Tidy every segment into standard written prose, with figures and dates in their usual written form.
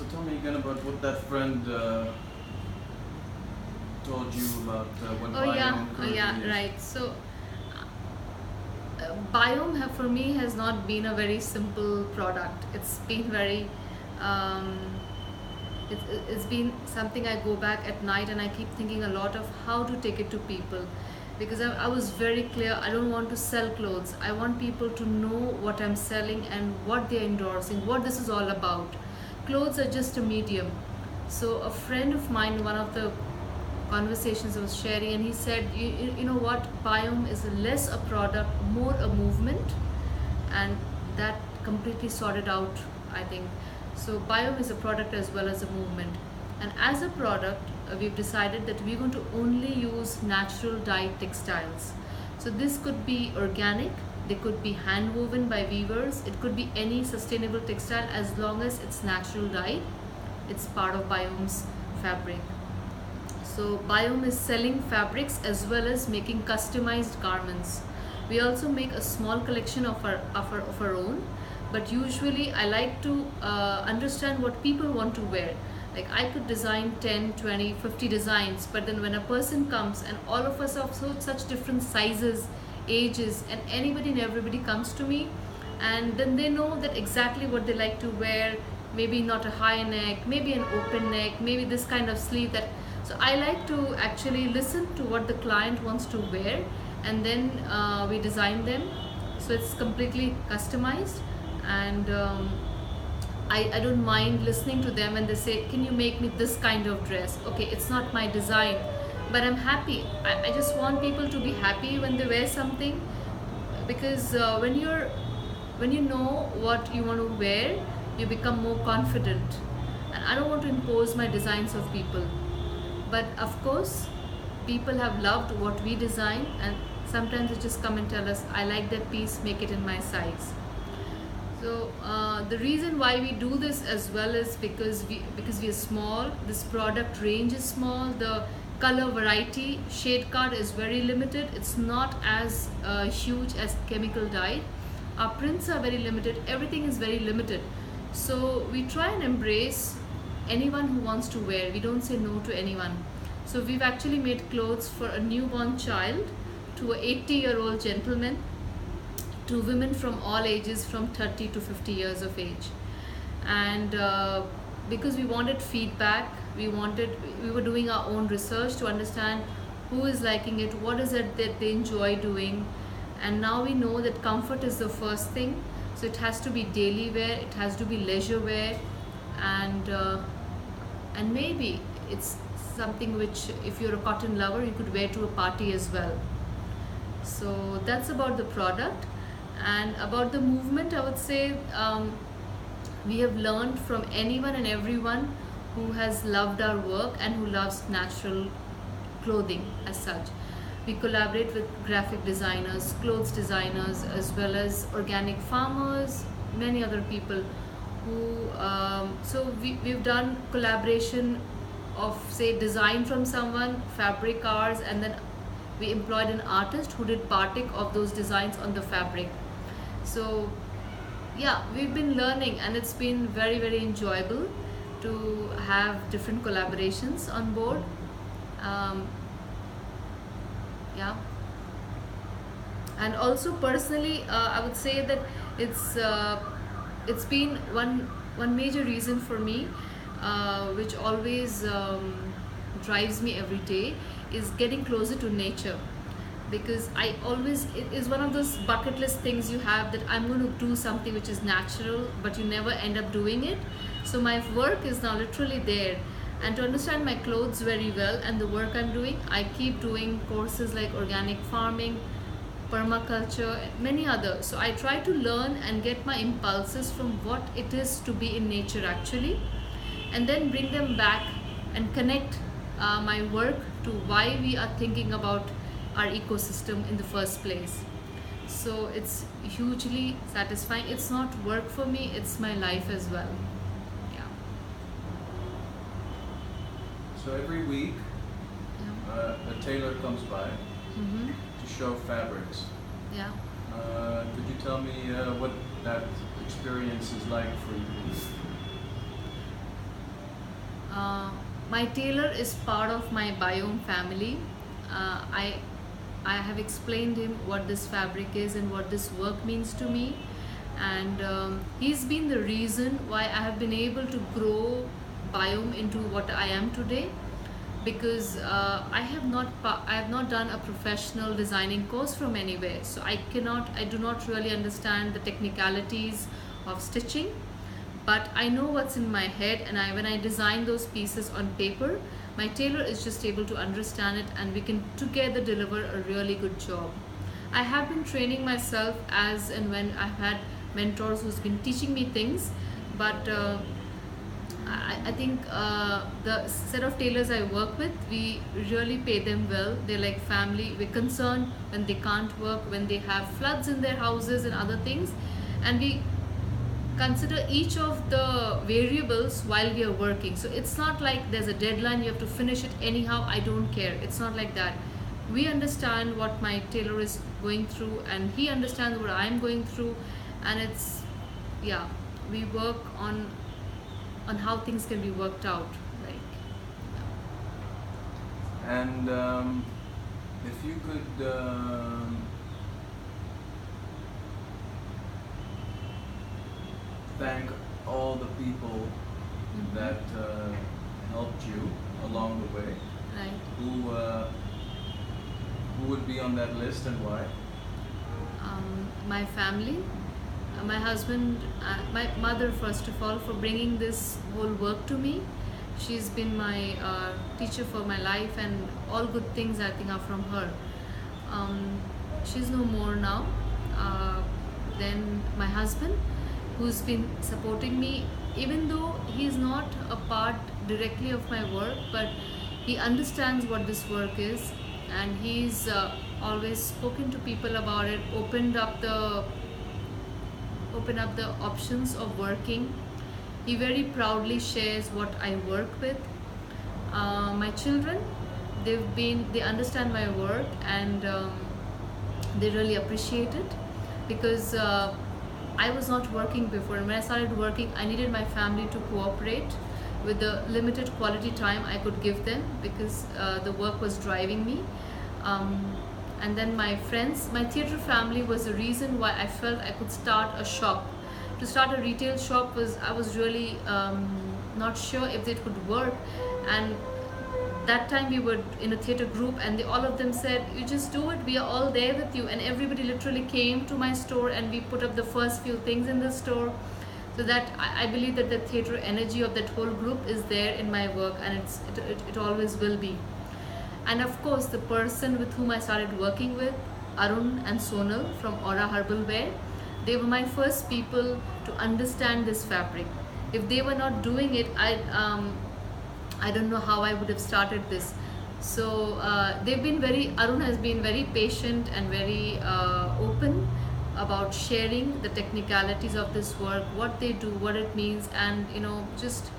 So tell me again about what that friend told you about what Biome currently is. Right. So Biome for me has not been a very simple product. It's been very, um, it's been something I go back at night and I keep thinking a lot of how to take it to people, because I was very clear. I don't want to sell clothes. I want people to know what I'm selling and what they're endorsing, what this is all about. Clothes are just a medium. So a friend of mine, one of the conversations I was sharing, and he said, you know what, Biome is less a product, more a movement, and that completely sorted out, I think. So Biome is a product as well as a movement, and as a product, we've decided that we're going to only use natural dyed textiles. So this could be organic, they could be hand woven by weavers, it could be any sustainable textile as long as it's natural dyed. It's part of Biome's fabric. So Biome is selling fabrics as well as making customized garments. We also make a small collection of our own, but usually I like to understand what people want to wear. Like I could design 10, 20, 50 designs, but then when a person comes and all of us are such different sizes, ages, and anybody and everybody comes to me, and then they know that exactly what they like to wear, maybe not a high neck, maybe an open neck, maybe this kind of sleeve. That so I like to actually listen to what the client wants to wear, and then we design them, so it's completely customized. And I don't mind listening to them, and they say, can you make me this kind of dress? Okay, it's not my design, but I'm happy. I just want people to be happy when they wear something, because when you know what you want to wear, you become more confident. And I don't want to impose my designs of people, but of course people have loved what we design, and sometimes they just come and tell us, I like that piece, make it in my size. So the reason why we do this as well is because we are small. This product range is small. The color variety, shade card is very limited. It's not as huge as chemical dyed. Our prints are very limited. Everything is very limited. So we try and embrace anyone who wants to wear. We don't say no to anyone. So we've actually made clothes for a newborn child, to an 80-year-old gentleman, to women from all ages from 30 to 50 years of age. And because we wanted feedback, we were doing our own research to understand who is liking it, what is it that they enjoy doing. And now we know that comfort is the first thing. So it has to be daily wear, it has to be leisure wear, and maybe it's something which, if you're a cotton lover, you could wear to a party as well. So that's about the product. And about the movement, I would say we have learned from anyone and everyone who has loved our work and who loves natural clothing as such. We collaborate with graphic designers, clothes designers, as well as organic farmers, many other people who, we've done collaboration of, say, design from someone, fabric ours, and then we employed an artist who did batik of those designs on the fabric. So yeah, we've been learning, and it's been very, very enjoyable to have different collaborations on board. Um, yeah. And also personally, I would say that it's been one major reason for me, which always drives me every day, is getting closer to nature. Because it is one of those bucket list things you have, that I'm going to do something which is natural, but you never end up doing it. So my work is now literally there. And to understand my clothes very well and the work I'm doing, I keep doing courses like organic farming, permaculture, many others. So I try to learn and get my impulses from what it is to be in nature actually, and then bring them back and connect my work to why we are thinking about our ecosystem in the first place. So it's hugely satisfying. It's not work for me, it's my life as well. Yeah. So every week, Yeah. a tailor comes by Mm-hmm. to show fabrics. Yeah. Could you tell me what that experience is like for you? My tailor is part of my Biome family. Uh, I I have explained him what this fabric is and what this work means to me, and he's been the reason why I have been able to grow Biome into what I am today. Because I have not done a professional designing course from anywhere, so I do not really understand the technicalities of stitching, but I know what's in my head, and when I design those pieces on paper, my tailor is just able to understand it, and we can together deliver a really good job. I have been training myself as and when I've had mentors who's been teaching me things, but I think the set of tailors I work with, we really pay them well. They're like family. We're concerned when they can't work, when they have floods in their houses and other things, and we consider each of the variables while we are working. So it's not like there's a deadline, you have to finish it anyhow, I don't care. It's not like that. We understand what my tailor is going through, and he understands what I'm going through, and it's, yeah, we work on how things can be worked out, like, And if you could thank all the people that helped you along the way, right. who would be on that list and why? My family, my husband, my mother, first of all, for bringing this whole work to me. She's been my teacher for my life, and all good things I think are from her. She's no more now. Then my husband, who's been supporting me, even though he's not a part directly of my work, but he understands what this work is, and he's always spoken to people about it, opened up the options of working. He very proudly shares what I work with. My children, they understand my work, and they really appreciate it, because I was not working before, and when I started working, I needed my family to cooperate with the limited quality time I could give them, because the work was driving me. And then my friends, my theatre family was the reason why I felt I could start a shop. To start a retail shop I was really not sure if it would work, and that time we were in a theatre group, and all of them said, you just do it, we are all there with you, and everybody literally came to my store, and we put up the first few things in the store. So that I believe that the theatre energy of that whole group is there in my work, and it always will be. And of course, the person with whom I started working with, Arun and Sonal from Aura Herbal Wear, they were my first people to understand this fabric. If they were not doing it, I don't know how I would have started this. So Arun has been very patient and very open about sharing the technicalities of this work, what they do, what it means, and just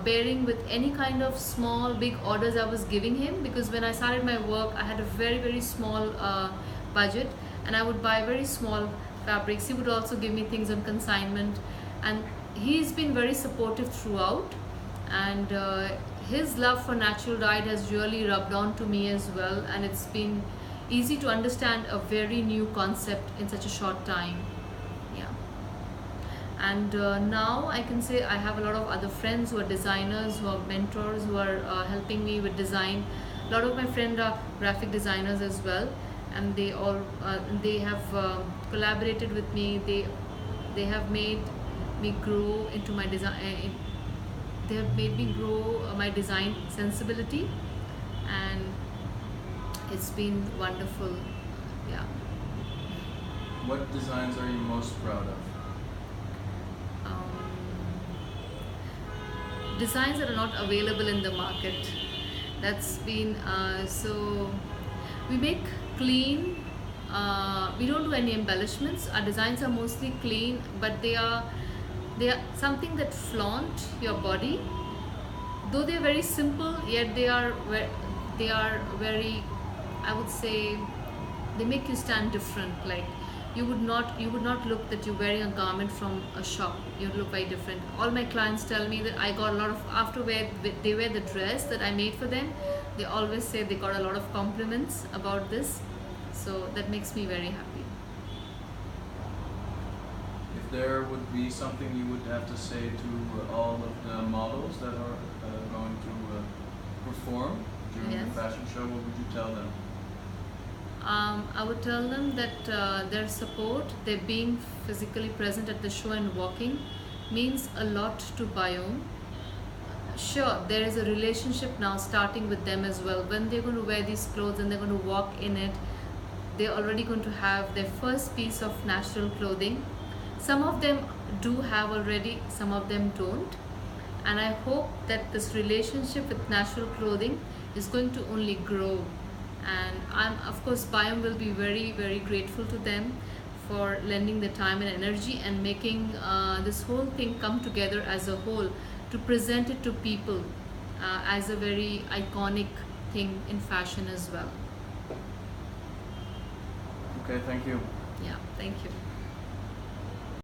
bearing with any kind of small big orders I was giving him, because when I started my work I had a very very small budget, and I would buy very small fabrics. He would also give me things on consignment, and he's been very supportive throughout, and his love for natural diet has really rubbed on to me as well, and it's been easy to understand a very new concept in such a short time. Yeah. And now I can say I have a lot of other friends who are designers, who are mentors, who are helping me with design. A lot of my friends are graphic designers as well, and they have collaborated with me. They have made me grow into my design. They have made me grow my design sensibility, and it's been wonderful. Yeah. What designs are you most proud of? Designs that are not available in the market. That's been so we make clean. We don't do any embellishments. Our designs are mostly clean, but they are something that flaunt your body. Though they are very simple, yet they are very, I would say, they make you stand different. Like you would not look that you're wearing a garment from a shop. You look very different. All my clients tell me that I got a lot of, after they wear the dress that I made for them, they always say they got a lot of compliments about this. So that makes me very happy. If there would be something you would have to say to all of the models that are going to perform during Yes. the fashion show, what would you tell them? I would tell them that their support, their being physically present at the show and walking, means a lot to Biome. Sure, there is a relationship now starting with them as well. When they're going to wear these clothes and they're going to walk in it, they're already going to have their first piece of natural clothing. Some of them do have already, some of them don't. And I hope that this relationship with natural clothing is going to only grow. And of course, Biome will be very, very grateful to them for lending their time and energy and making this whole thing come together as a whole to present it to people as a very iconic thing in fashion as well. Okay, thank you. Yeah, thank you.